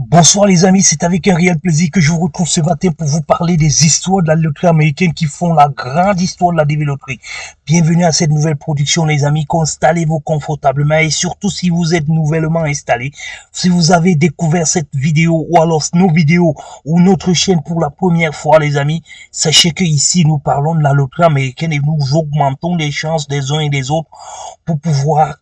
Bonsoir les amis, c'est avec un réel plaisir que je vous retrouve ce matin pour vous parler des histoires de la loterie américaine qui font la grande histoire de la loterie. Bienvenue à cette nouvelle production les amis, installez-vous confortablement et surtout si vous êtes nouvellement installé, si vous avez découvert cette vidéo ou alors nos vidéos ou notre chaîne pour la première fois les amis, sachez que ici nous parlons de la loterie américaine et nous augmentons les chances des uns et des autres pour pouvoir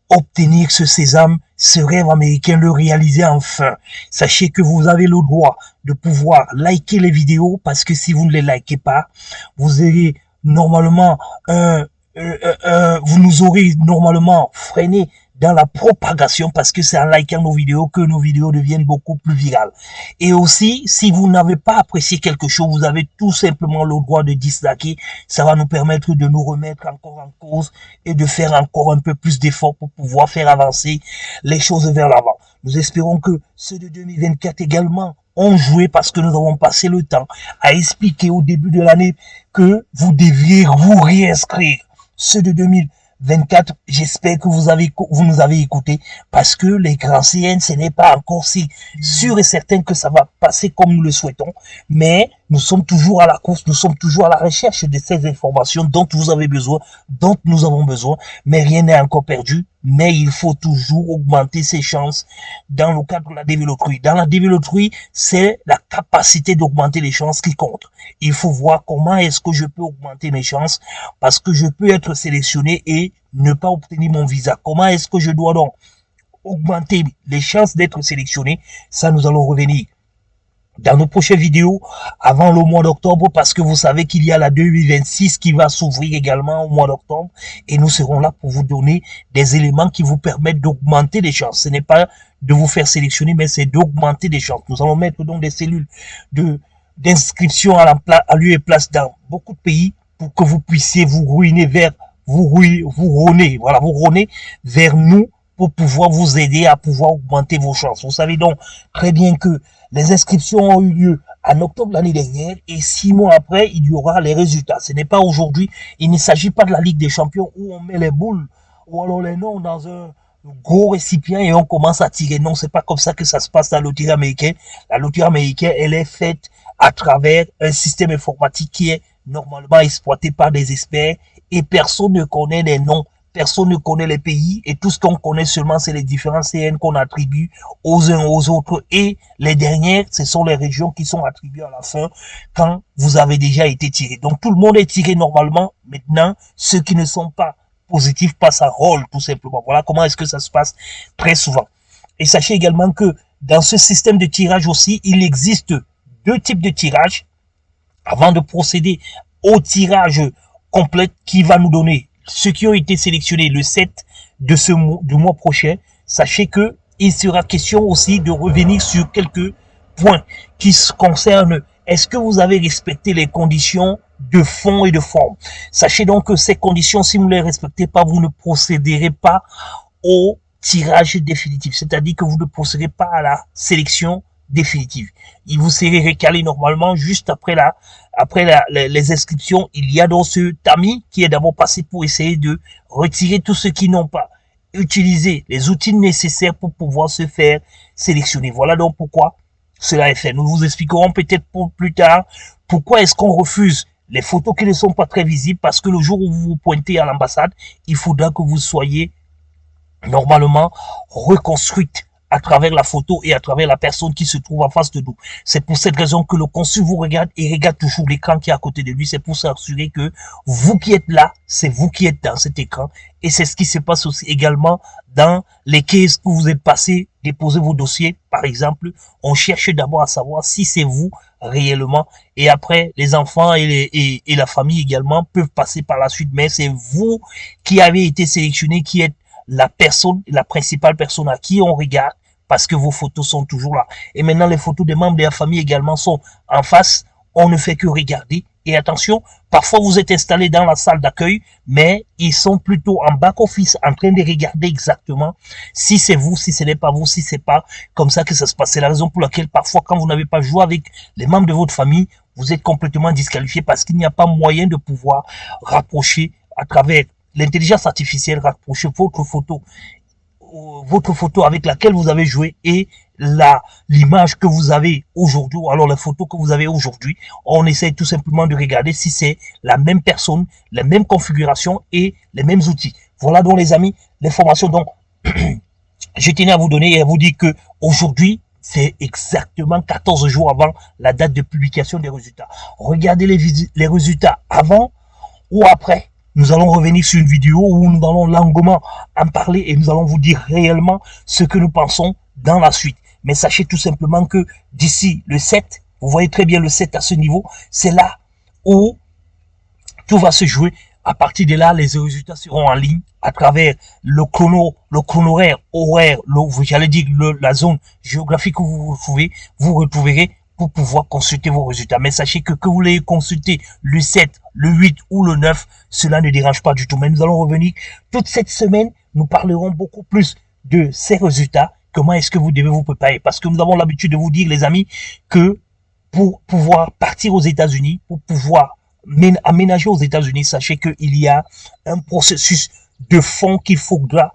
obtenir ce sésame, ce rêve américain, le réaliser enfin. Sachez que vous avez le droit de pouvoir liker les vidéos parce que si vous ne les likez pas, vous aurez normalement vous nous aurez normalement freiné dans la propagation parce que c'est en likant nos vidéos que nos vidéos deviennent beaucoup plus virales. Et aussi, si vous n'avez pas apprécié quelque chose, vous avez tout simplement le droit de disliker. Ça va nous permettre de nous remettre encore en cause et de faire encore un peu plus d'efforts pour pouvoir faire avancer les choses vers l'avant. Nous espérons que ceux de 2024 également ont joué parce que nous avons passé le temps à expliquer au début de l'année que vous deviez vous réinscrire. Ceux de 2024, j'espère que vous nous avez écoutés parce que les grands CN, ce n'est pas encore si sûr et certain que ça va passer comme nous le souhaitons, mais nous sommes toujours à la course, nous sommes toujours à la recherche de ces informations dont vous avez besoin, dont nous avons besoin, mais rien n'est encore perdu, mais il faut toujours augmenter ses chances dans le cadre de la loterie. Dans la loterie, c'est la capacité d'augmenter les chances qui compte. Il faut voir comment est-ce que je peux augmenter mes chances parce que je peux être sélectionné et ne pas obtenir mon visa. Comment est-ce que je dois donc augmenter les chances d'être sélectionné? Ça, nous allons revenir dans nos prochaines vidéos avant le mois d'octobre parce que vous savez qu'il y a la 2026 qui va s'ouvrir également au mois d'octobre et nous serons là pour vous donner des éléments qui vous permettent d'augmenter les chances. Ce n'est pas de vous faire sélectionner mais c'est d'augmenter les chances. Nous allons mettre donc des cellules d'inscription à lieu et place dans beaucoup de pays pour que vous puissiez vous ruiner vers vous rôner vers nous pour pouvoir vous aider à pouvoir augmenter vos chances. Vous savez donc très bien que les inscriptions ont eu lieu en octobre l'année dernière et 6 mois après, il y aura les résultats. Ce n'est pas aujourd'hui. Il ne s'agit pas de la Ligue des Champions où on met les boules ou alors les noms dans un gros récipient et on commence à tirer. Non, c'est pas comme ça que ça se passe dans la loterie américaine. La loterie américaine, elle est faite à travers un système informatique qui est normalement exploité par des experts et personne ne connaît les noms. Personne ne connaît les pays et tout ce qu'on connaît seulement, c'est les différents CN qu'on attribue aux uns aux autres. Et les dernières, ce sont les régions qui sont attribuées à la fin quand vous avez déjà été tiré. Donc tout le monde est tiré normalement. Maintenant, ceux qui ne sont pas positifs passent à rôle tout simplement. Voilà comment est-ce que ça se passe très souvent. Et sachez également que dans ce système de tirage aussi, il existe deux types de tirage avant de procéder au tirage complet qui va nous donner ceux qui ont été sélectionnés le 7 du mois prochain. Sachez que il sera question aussi de revenir sur quelques points qui se concernent. Est-ce que vous avez respecté les conditions de fond et de forme? Sachez donc que ces conditions, si vous ne les respectez pas, vous ne procéderez pas au tirage définitif. C'est-à-dire que vous ne procéderez pas à la sélection définitive. Il vous serez récalé normalement juste après les inscriptions. Il y a donc ce tamis qui est d'abord passé pour essayer de retirer tous ceux qui n'ont pas utilisé les outils nécessaires pour pouvoir se faire sélectionner. Voilà donc pourquoi cela est fait. Nous vous expliquerons peut-être pour plus tard pourquoi est-ce qu'on refuse les photos qui ne sont pas très visibles parce que le jour où vous vous pointez à l'ambassade, il faudra que vous soyez normalement reconstruite à travers la photo et à travers la personne qui se trouve en face de nous. C'est pour cette raison que le consul vous regarde et regarde toujours l'écran qui est à côté de lui. C'est pour s'assurer que vous qui êtes là, c'est vous qui êtes dans cet écran. Et c'est ce qui se passe aussi également dans les cases où vous êtes passé, déposer vos dossiers. Par exemple, on cherche d'abord à savoir si c'est vous réellement. Et après, les enfants et la famille également peuvent passer par la suite. Mais c'est vous qui avez été sélectionné, qui êtes la principale personne à qui on regarde parce que vos photos sont toujours là. Et maintenant, les photos des membres de la famille également sont en face. On ne fait que regarder. Et attention, parfois vous êtes installé dans la salle d'accueil, mais ils sont plutôt en back-office en train de regarder exactement si c'est vous, si ce n'est pas vous, si c'est pas comme ça que ça se passe. C'est la raison pour laquelle parfois quand vous n'avez pas joué avec les membres de votre famille, vous êtes complètement disqualifié parce qu'il n'y a pas moyen de pouvoir rapprocher à travers l'intelligence artificielle, rapprocher votre photo avec laquelle vous avez joué et l'image que vous avez aujourd'hui, ou alors la photo que vous avez aujourd'hui. On essaie tout simplement de regarder si c'est la même personne, la même configuration et les mêmes outils. Voilà donc les amis, l'information dont je tenais à vous donner et à vous dire que aujourd'hui, c'est exactement 14 jours avant la date de publication des résultats. Regardez les résultats avant ou après. Nous allons revenir sur une vidéo où nous allons longuement en parler et nous allons vous dire réellement ce que nous pensons dans la suite. Mais sachez tout simplement que d'ici le 7, vous voyez très bien le 7 à ce niveau, c'est là où tout va se jouer. À partir de là, les résultats seront en ligne à travers le horaire, j'allais dire la zone géographique où vous retrouverez pour pouvoir consulter vos résultats. Mais sachez que vous les consulter le 7, le 8 ou le 9, cela ne dérange pas du tout. Mais nous allons revenir toute cette semaine, nous parlerons beaucoup plus de ces résultats. Comment est-ce que vous devez vous préparer? Parce que nous avons l'habitude de vous dire, les amis, que pour pouvoir partir aux États-Unis, pour pouvoir aménager aux États-Unis, sachez qu'il y a un processus de fond qu'il faudra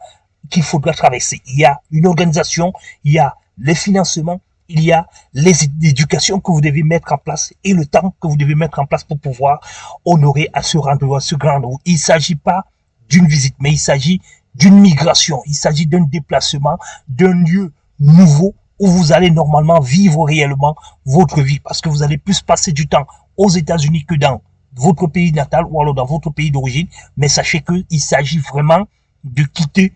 traverser. Il y a une organisation, il y a les financements, il y a l'éducation que vous devez mettre en place et le temps que vous devez mettre en place pour pouvoir honorer à ce rendez-vous, à ce grand rendez-vous. Il ne s'agit pas d'une visite, mais il s'agit d'une migration, il s'agit d'un déplacement, d'un lieu nouveau où vous allez normalement vivre réellement votre vie, parce que vous allez plus passer du temps aux États-Unis que dans votre pays natal ou alors dans votre pays d'origine, mais sachez qu'il s'agit vraiment de quitter,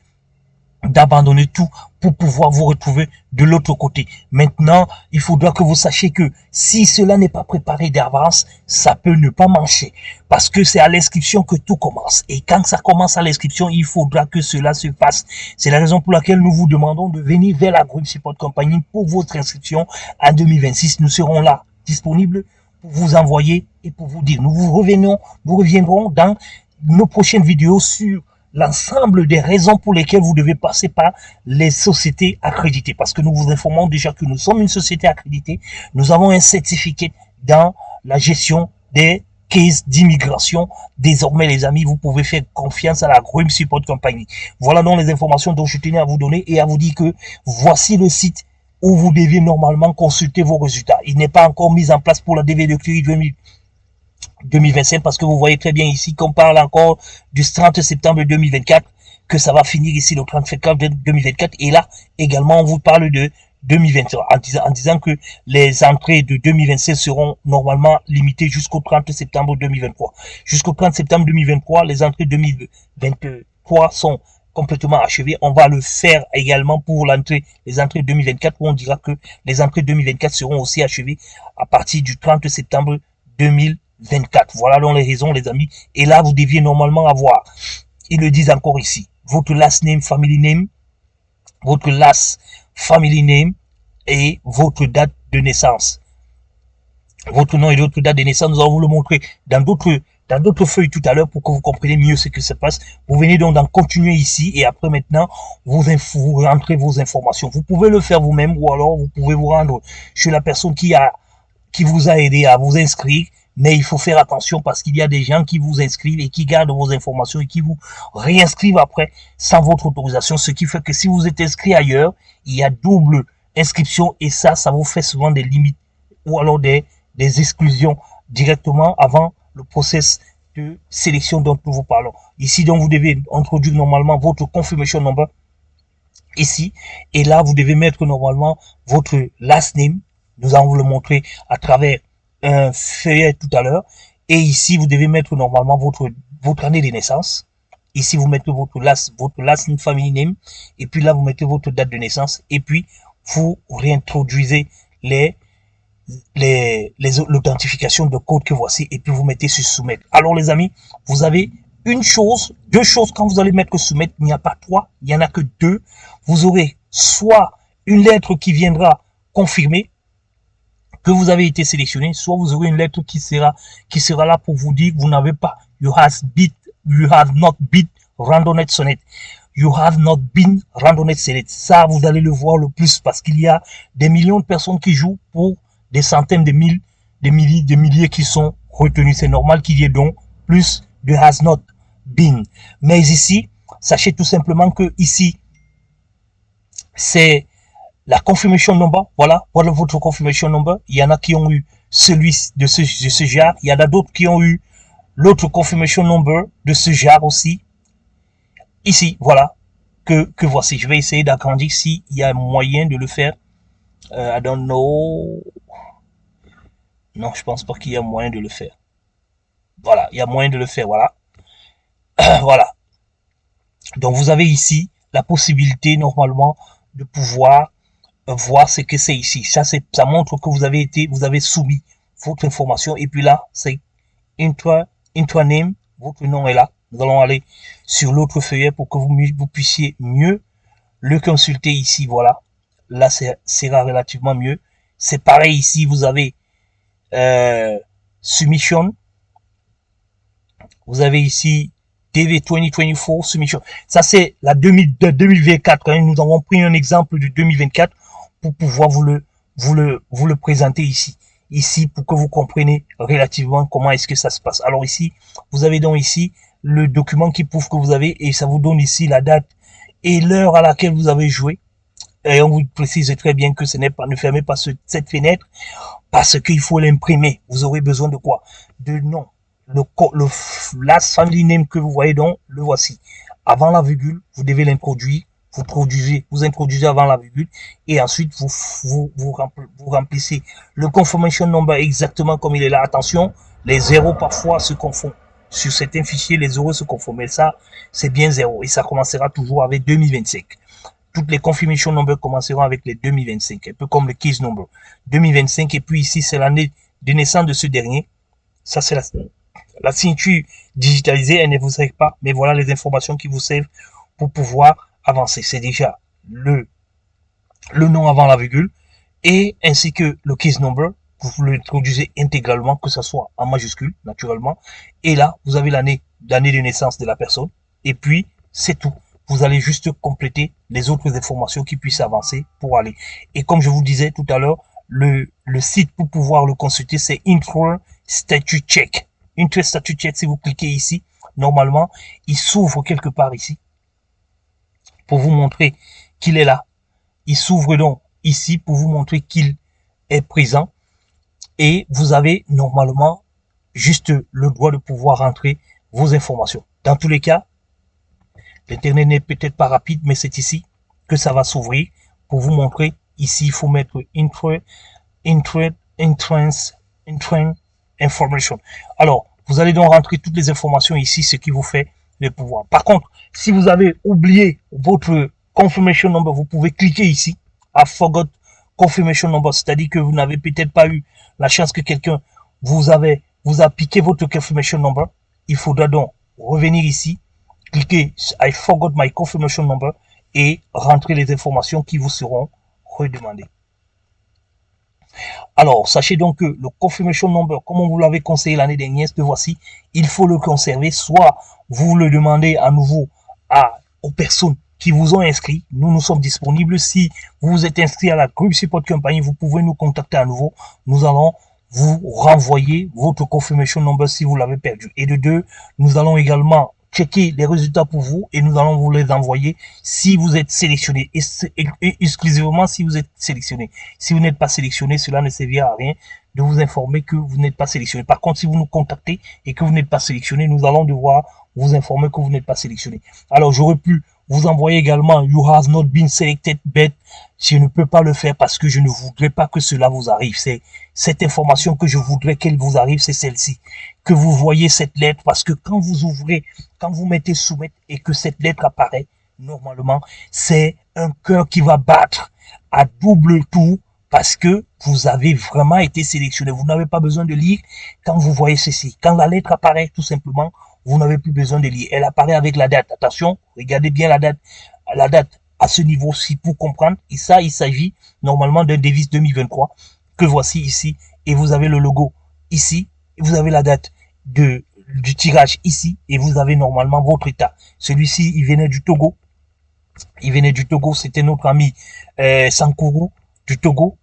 d'abandonner tout pour pouvoir vous retrouver de l'autre côté. Maintenant, il faudra que vous sachiez que si cela n'est pas préparé d'avance, ça peut ne pas marcher parce que c'est à l'inscription que tout commence. Et quand ça commence à l'inscription, il faudra que cela se fasse. C'est la raison pour laquelle nous vous demandons de venir vers la Group Support Company pour votre inscription en 2026. Nous serons là, disponibles pour vous envoyer et pour vous dire. Nous reviendrons dans nos prochaines vidéos sur l'ensemble des raisons pour lesquelles vous devez passer par les sociétés accréditées. Parce que nous vous informons déjà que nous sommes une société accréditée. Nous avons un certificat dans la gestion des cases d'immigration. Désormais, les amis, vous pouvez faire confiance à la Group Support Company. Voilà donc les informations dont je tenais à vous donner et à vous dire que voici le site où vous deviez normalement consulter vos résultats. Il n'est pas encore mis en place pour la DV-Lecture 2025 parce que vous voyez très bien ici qu'on parle encore du 30 septembre 2024, que ça va finir ici le 30 septembre 2024 et là également on vous parle de 2023 en disant que les entrées de 2025 seront normalement limitées jusqu'au 30 septembre 2023. Jusqu'au 30 septembre 2023, les entrées 2023 sont complètement achevées. On va le faire également pour les entrées 2024 où on dira que les entrées 2024 seront aussi achevées à partir du 30 septembre 2024. Voilà donc les raisons, les amis. Et là, vous deviez normalement avoir, ils le disent encore ici, votre last name, family name, votre last family name et votre date de naissance. Votre nom et votre date de naissance, nous allons vous le montrer dans d'autres feuilles tout à l'heure pour que vous compreniez mieux ce que se passe. Vous venez donc d'en continuer ici et après maintenant, vous rentrez vos informations. Vous pouvez le faire vous-même ou alors vous pouvez vous rendre chez la personne qui vous a aidé à vous inscrire. Mais il faut faire attention parce qu'il y a des gens qui vous inscrivent et qui gardent vos informations et qui vous réinscrivent après sans votre autorisation. Ce qui fait que si vous êtes inscrit ailleurs, il y a double inscription et ça vous fait souvent des limites ou alors des exclusions directement avant le process de sélection dont nous vous parlons. Ici, donc, vous devez introduire normalement votre confirmation number ici et là, vous devez mettre normalement votre last name. Nous allons vous le montrer à travers un feuillet tout à l'heure. Et ici, vous devez mettre normalement votre année de naissance. Ici, vous mettez votre last family name. Et puis là, vous mettez votre date de naissance. Et puis, vous réintroduisez l'authentification de code que voici. Et puis, vous mettez sur soumettre. Alors, les amis, vous avez deux choses. Quand vous allez mettre soumettre, il n'y a pas trois. Il n'y en a que deux. Vous aurez soit une lettre qui viendra confirmer que vous avez été sélectionné, soit vous aurez une lettre qui sera là pour vous dire que vous n'avez pas, you have not been randonnette sonnet. You have not been randonnette sonnet. Ça, vous allez le voir le plus parce qu'il y a des millions de personnes qui jouent pour des centaines de milliers qui sont retenus. C'est normal qu'il y ait donc plus de has not been. Mais ici, sachez tout simplement que ici, c'est La confirmation number, voilà votre confirmation number. Il y en a qui ont eu celui de ce genre. Il y en a d'autres qui ont eu l'autre confirmation number de ce genre aussi. Ici, voilà, que voici. Je vais essayer d'agrandir s'il y a moyen de le faire. I don't know. Non, je pense pas qu'il y a moyen de le faire. Voilà, il y a moyen de le faire, voilà. Voilà. Donc vous avez ici la possibilité normalement de pouvoir voir ce que c'est ici. Ça montre que vous avez soumis votre information. Et puis là, c'est intraname, votre nom est là. Nous allons aller sur l'autre feuillet pour que vous puissiez mieux le consulter ici. Voilà. Là, sera relativement mieux. C'est pareil ici, vous avez submission. Vous avez ici DV 2024 submission. Ça, c'est la 2024. Hein. Nous avons pris un exemple de 2024 pour pouvoir vous le présenter ici. Ici, pour que vous compreniez relativement comment est-ce que ça se passe. Alors ici, vous avez donc ici le document qui prouve que vous avez, et ça vous donne ici la date et l'heure à laquelle vous avez joué. Et on vous précise très bien que ne fermez pas cette fenêtre parce qu'il faut l'imprimer. Vous aurez besoin de quoi? De nom. Le last family name que vous voyez donc, le voici. Avant la virgule, vous devez l'introduire. Vous introduisez avant la virgule et ensuite vous remplissez le confirmation number exactement comme il est là. Attention, les zéros parfois se confondent. Sur certains fichiers, les zéros se confondent. Mais ça, c'est bien zéro et ça commencera toujours avec 2025. Toutes les confirmation numbers commenceront avec les 2025, un peu comme le case number. 2025, et puis ici, c'est l'année de naissance de ce dernier. Ça, c'est la signature digitalisée, elle ne vous sert pas, mais voilà les informations qui vous servent pour pouvoir avancer. C'est déjà le nom avant la virgule, et ainsi que le case number, vous l'introduisez intégralement, que ce soit en majuscule, naturellement, et là, vous avez l'année de naissance de la personne, et puis, c'est tout. Vous allez juste compléter les autres informations qui puissent avancer pour aller. Et comme je vous disais tout à l'heure, le site pour pouvoir le consulter, c'est Intro Statue Check. Intro Statue Check, si vous cliquez ici, normalement, il s'ouvre quelque part ici pour vous montrer qu'il est là. Il s'ouvre donc ici pour vous montrer qu'il est présent. Et vous avez normalement juste le droit de pouvoir rentrer vos informations. Dans tous les cas, l'internet n'est peut-être pas rapide, mais c'est ici que ça va s'ouvrir pour vous montrer. Ici, il faut mettre entrance information. Alors, vous allez donc rentrer toutes les informations ici, ce qui vous fait le pouvoir. Par contre, si vous avez oublié votre confirmation number, vous pouvez cliquer ici à forgot confirmation number, c'est-à-dire que vous n'avez peut-être pas eu la chance que quelqu'un vous a piqué votre confirmation number. Il faudra donc revenir ici, cliquez I forgot my confirmation number et rentrer les informations qui vous seront redemandées. Alors, sachez donc que le confirmation number, comme on vous l'avait conseillé l'année dernière, ce voici, il faut le conserver. Soit vous le demandez à nouveau aux personnes qui vous ont inscrit. Nous sommes disponibles. Si vous êtes inscrit à la Group Support Company, vous pouvez nous contacter à nouveau. Nous allons vous renvoyer votre confirmation number si vous l'avez perdu. Et de deux, nous allons également checker les résultats pour vous et nous allons vous les envoyer si vous êtes sélectionné et exclusivement si vous êtes sélectionné. Si vous n'êtes pas sélectionné, cela ne servira à rien de vous informer que vous n'êtes pas sélectionné. Par contre, si vous nous contactez et que vous n'êtes pas sélectionné, nous allons devoir vous informer que vous n'êtes pas sélectionné. Alors, j'aurais pu vous envoyer également You have not been selected, but je ne peux pas le faire parce que je ne voudrais pas que cela vous arrive. C'est cette information que je voudrais qu'elle vous arrive, c'est celle-ci. Que vous voyez cette lettre, parce que quand vous ouvrez, quand vous mettez soumettre et que cette lettre apparaît, normalement, c'est un cœur qui va battre à double tour parce que vous avez vraiment été sélectionné. Vous n'avez pas besoin de lire quand vous voyez ceci. Quand la lettre apparaît, tout simplement, vous n'avez plus besoin de lire. Elle apparaît avec la date. Attention, regardez bien la date à ce niveau-ci pour comprendre. Et ça, il s'agit normalement d'un Davis 2023 que voici ici. Et vous avez le logo ici. Et vous avez la date du tirage ici. Et vous avez normalement votre état. Celui-ci, il venait du Togo. C'était notre ami Sankuru du Togo.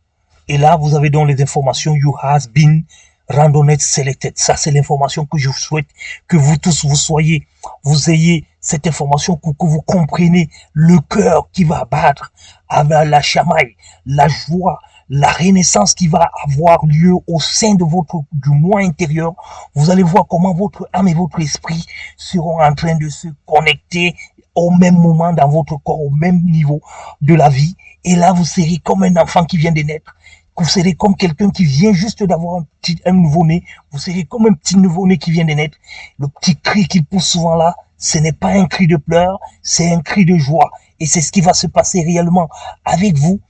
Et là, vous avez donc les informations. You has been randonnette selected. Ça, c'est l'information que je souhaite que vous tous, vous ayez cette information pour que vous compreniez le cœur qui va battre avec la chamaille, la joie, la renaissance qui va avoir lieu au sein de du moi intérieur. Vous allez voir comment votre âme et votre esprit seront en train de se connecter au même moment dans votre corps, au même niveau de la vie. Et là, vous serez comme un enfant qui vient de naître. Vous serez comme quelqu'un qui vient juste d'avoir un nouveau-né. Vous serez comme un petit nouveau-né qui vient de naître. Le petit cri qu'il pousse souvent là, ce n'est pas un cri de pleurs, c'est un cri de joie. Et c'est ce qui va se passer réellement avec vous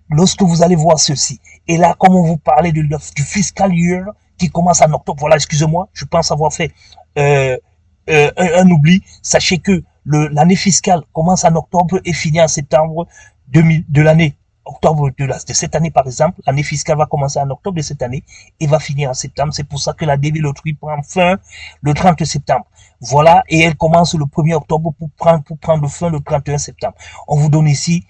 lorsque vous allez voir ceci. Et là, comme on vous parlait du fiscal year qui commence en octobre, voilà, excusez-moi, je pense avoir fait un oubli. Sachez que l'année fiscale commence en octobre et finit en septembre de l'année octobre de cette année, par exemple. L'année fiscale va commencer en octobre de cette année et va finir en septembre. C'est pour ça que la DV Loterie prend fin le 30 septembre. Voilà, et elle commence le 1er octobre pour prendre fin le 31 septembre. On vous donne ici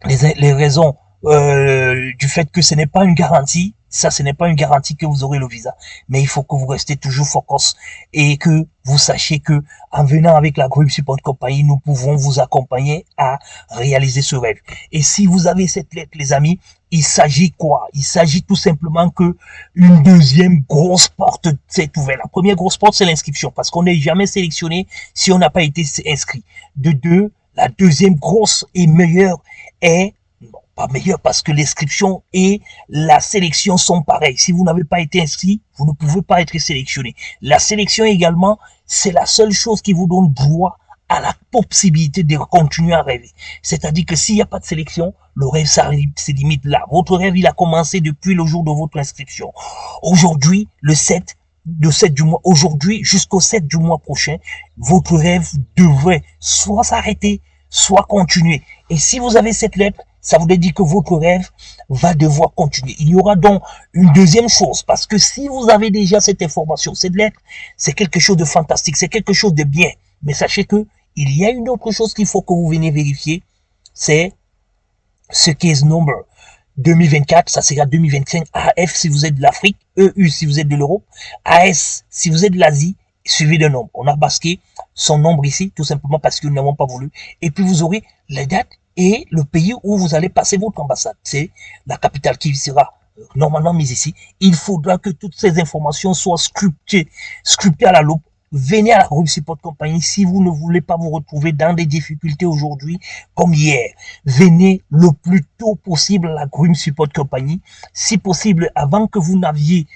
les raisons du fait que ce n'est pas une garantie. Ça, ce n'est pas une garantie que vous aurez le visa, mais il faut que vous restez toujours focus et que vous sachiez que en venant avec la Group Support Company, nous pouvons vous accompagner à réaliser ce rêve. Et si vous avez cette lettre, les amis, il s'agit quoi? Il s'agit tout simplement que une deuxième grosse porte s'est ouverte. La première grosse porte, c'est l'inscription, parce qu'on n'est jamais sélectionné si on n'a pas été inscrit. De deux, la deuxième grosse et meilleure est pas meilleur parce que l'inscription et la sélection sont pareils. Si vous n'avez pas été inscrit, vous ne pouvez pas être sélectionné. La sélection également, c'est la seule chose qui vous donne droit à la possibilité de continuer à rêver. C'est-à-dire que s'il n'y a pas de sélection, le rêve, ça se limite là. Votre rêve, il a commencé depuis le jour de votre inscription. Aujourd'hui, le 7 du mois, aujourd'hui jusqu'au 7 du mois prochain, votre rêve devrait soit s'arrêter, soit continuer. Et si vous avez cette lettre, ça voudrait dire que votre rêve va devoir continuer. Il y aura donc une deuxième chose, parce que si vous avez déjà cette information, cette lettre, c'est quelque chose de fantastique, c'est quelque chose de bien. Mais sachez que il y a une autre chose qu'il faut que vous veniez vérifier, c'est ce case number. 2024, ça sera 2025. AF si vous êtes de l'Afrique, EU si vous êtes de l'Europe, AS si vous êtes de l'Asie, suivi d'un nombre. On a basqué son nombre ici, tout simplement parce que nous n'avons pas voulu. Et puis vous aurez les dates et le pays où vous allez passer votre ambassade. C'est la capitale qui sera normalement mise ici. Il faudra que toutes ces informations soient scriptées à la loupe. Venez à la Group Support Company si vous ne voulez pas vous retrouver dans des difficultés aujourd'hui comme hier. Venez le plus tôt possible à la Group Support Company. Si possible, avant que vous n'aviez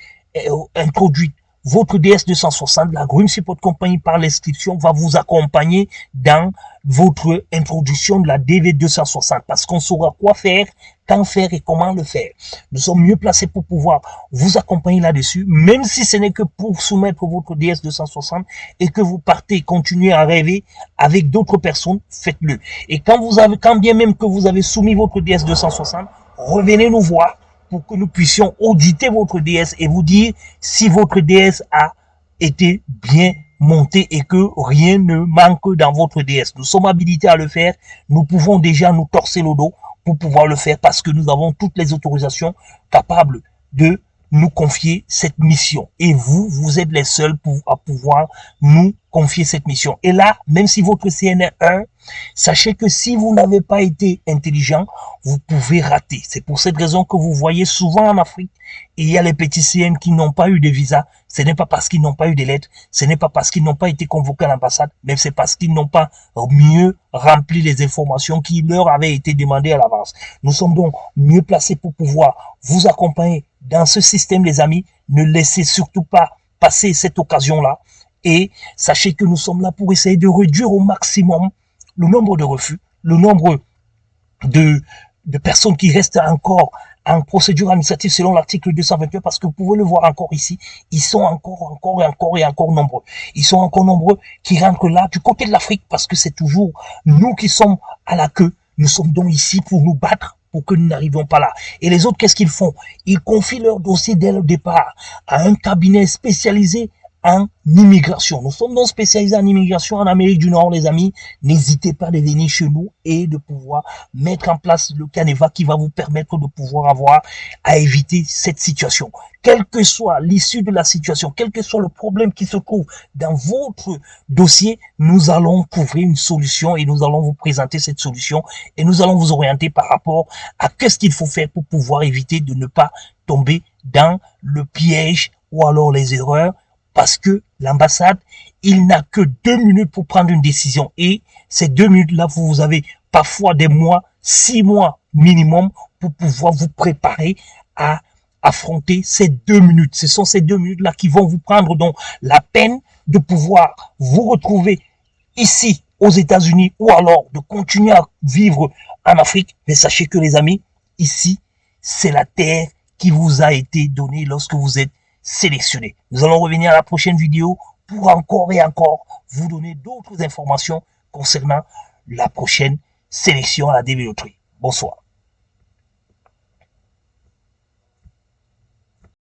introduit votre DS260, la Group Support Company par l'inscription va vous accompagner dans votre introduction de la DV260 parce qu'on saura quoi faire, quand faire et comment le faire. Nous sommes mieux placés pour pouvoir vous accompagner là-dessus, même si ce n'est que pour soumettre votre DS260 et que vous partez, continuez à rêver avec d'autres personnes, faites-le. Et quand bien même que vous avez soumis votre DS260, revenez nous voir pour que nous puissions auditer votre DS et vous dire si votre DS a été bien monté et que rien ne manque dans votre DS. Nous sommes habilités à le faire. Nous pouvons déjà nous torser le dos pour pouvoir le faire parce que nous avons toutes les autorisations capables de nous confier cette mission. Et vous êtes les seuls à pouvoir nous confier cette mission. Et là, même si votre CN est 1, sachez que si vous n'avez pas été intelligent, vous pouvez rater. C'est pour cette raison que vous voyez souvent en Afrique, il y a les petits CN qui n'ont pas eu de visa. Ce n'est pas parce qu'ils n'ont pas eu de lettres, ce n'est pas parce qu'ils n'ont pas été convoqués à l'ambassade, mais c'est parce qu'ils n'ont pas mieux rempli les informations qui leur avaient été demandées à l'avance. Nous sommes donc mieux placés pour pouvoir vous accompagner dans ce système, les amis. Ne laissez surtout pas passer cette occasion-là. Et sachez que nous sommes là pour essayer de réduire au maximum le nombre de refus, le nombre de personnes qui restent encore en procédure administrative selon l'article 221, parce que vous pouvez le voir encore ici, ils sont encore nombreux. Ils sont encore nombreux qui rentrent là du côté de l'Afrique, parce que c'est toujours nous qui sommes à la queue. Nous sommes donc ici pour nous battre, pour que nous n'arrivions pas là. Et les autres, qu'est-ce qu'ils font? Ils confient leur dossier dès le départ à un cabinet spécialisé en immigration. Nous sommes donc spécialisés en immigration en Amérique du Nord, les amis. N'hésitez pas à venir chez nous et de pouvoir mettre en place le canevas qui va vous permettre de pouvoir avoir à éviter cette situation. Quelle que soit l'issue de la situation, quel que soit le problème qui se trouve dans votre dossier, nous allons trouver une solution et nous allons vous présenter cette solution et nous allons vous orienter par rapport à qu'est-ce qu'il faut faire pour pouvoir éviter de ne pas tomber dans le piège ou alors les erreurs, parce que l'ambassade, il n'a que 2 minutes pour prendre une décision. Et ces 2 minutes-là, vous avez parfois des mois, 6 mois minimum pour pouvoir vous préparer à affronter ces 2 minutes. Ce sont ces 2 minutes-là qui vont vous prendre donc la peine de pouvoir vous retrouver ici aux États-Unis ou alors de continuer à vivre en Afrique. Mais sachez que les amis, ici, c'est la terre qui vous a été donnée lorsque vous êtes sélectionné. Nous allons revenir à la prochaine vidéo pour encore et encore vous donner d'autres informations concernant la prochaine sélection à la dévéloterie. Bonsoir.